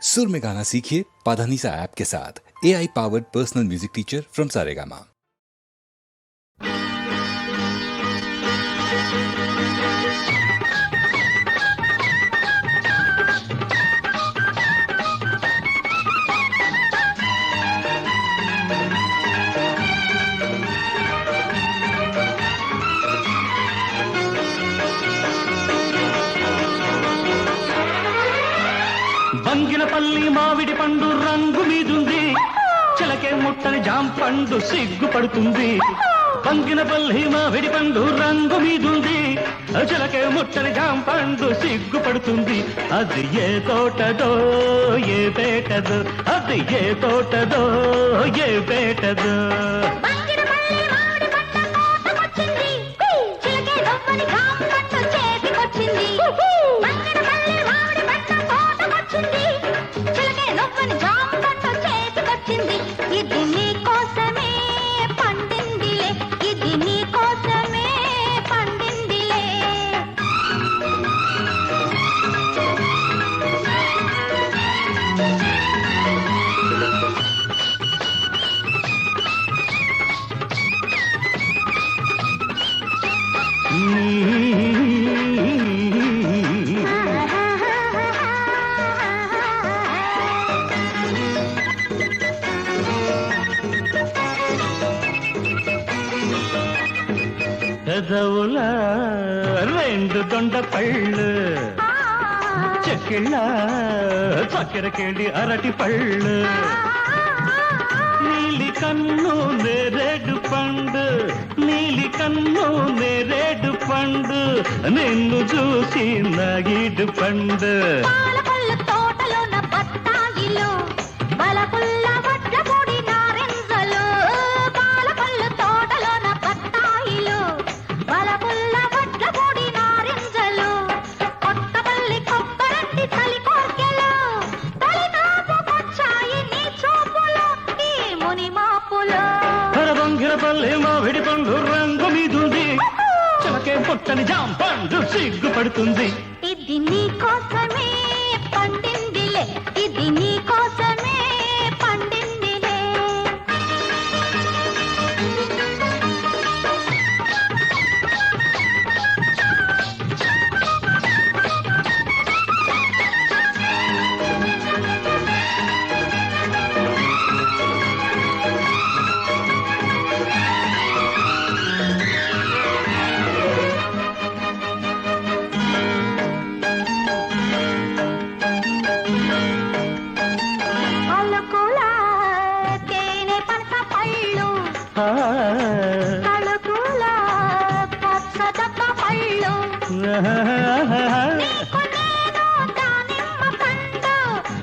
सुर में गाना सीखिए पाधानीसा ऐप के साथ। AI powered personal music teacher from Saregama. Banganapalli మావిడి పండు రంగు మీదుంది, చిలకే ముట్టని జాంపండు సిగ్గుపడుతుంది. బంగినపల్లి మావిడి పండు రంగు మీదుంది, చిలకే ముట్టని జాంపండు సిగ్గుపడుతుంది. అది ఏ తోటదో ఏ పేటదో, అది ఏ తోటదో ఏ పేటదో. పెదవుల రెండు దొండ పళ్ళు, చెక్కిళ్ళ చక్కెరకేళి అరటి పళ్ళు, నీలి కన్ను నేరేడు పండు, నీలి కన్ను నేరేడు పండు, నిన్ను చూసి నగిడు పండు. బంగినపల్లి మావిడి పండు రంగు మీదుంది, చిలకే పుట్టని జాంపండు సిగ్గుపడుతుంది. ఇది నీ కోసమే పండిందిలే, ఇది నీ కోసమే పండిందిలే. కళకుల పచ్చదప్ప పళ్ళు, నీకు నేను దానిమ్మ పండు,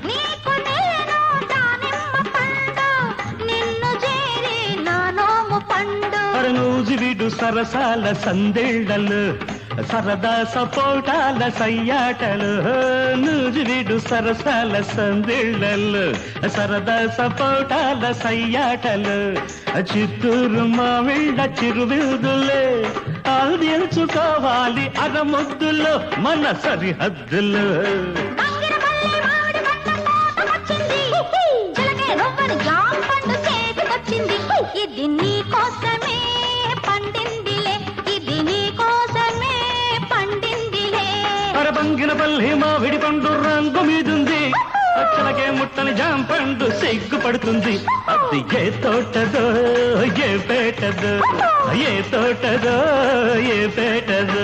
నీకు నేను దానిమ్మ పండు, నిన్ను చేరి నా నోము పండు. నూజివిడు సరసాల సందేళ్లలు, సరదా సపోటాల సయ్యాటలు, నూజివిడు సరసాల సందేళ్లలు, సరదా సపోటాల సయ్యాటలు, చిత్తూరు మావిళ్ళ చిరువిదులే ఆల్దించుకోవాలి అరముద్దులు మన సరిహద్దులు. ఇది నీ కోసమే పండిందిలే, ఇది నీ కోసమే పండిందిలే. బంగినపల్లి మావిడి పండు రంగు మీదుంది, చిలకే ముట్టని జాంపండు సిగ్గుపడుతుంది. అది ఏ తోటదో ఏ పేటదో, ఏ తోటదో ఏ పేటదో.